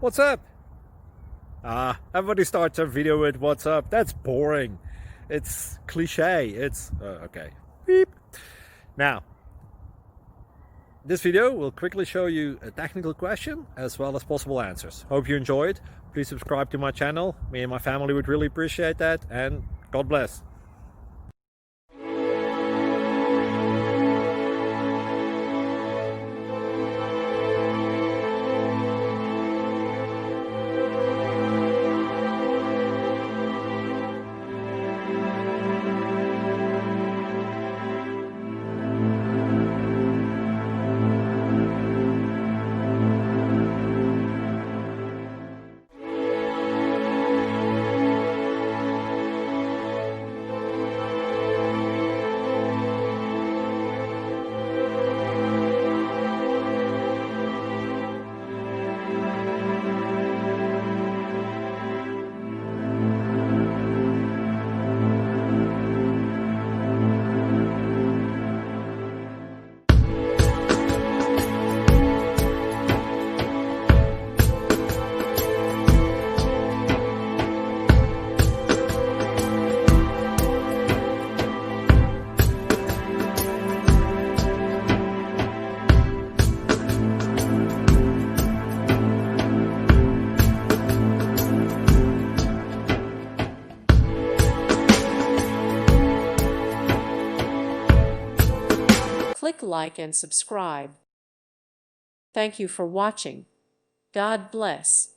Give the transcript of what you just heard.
What's up? Everybody starts a video with what's up. That's boring. It's cliche. It's okay. Beep. Now, this video will quickly show you a technical question as well as possible answers. Hope you enjoyed. Please subscribe to my channel. Me and my family would really appreciate that, and God bless. Click like and subscribe. Thank you for watching. God bless.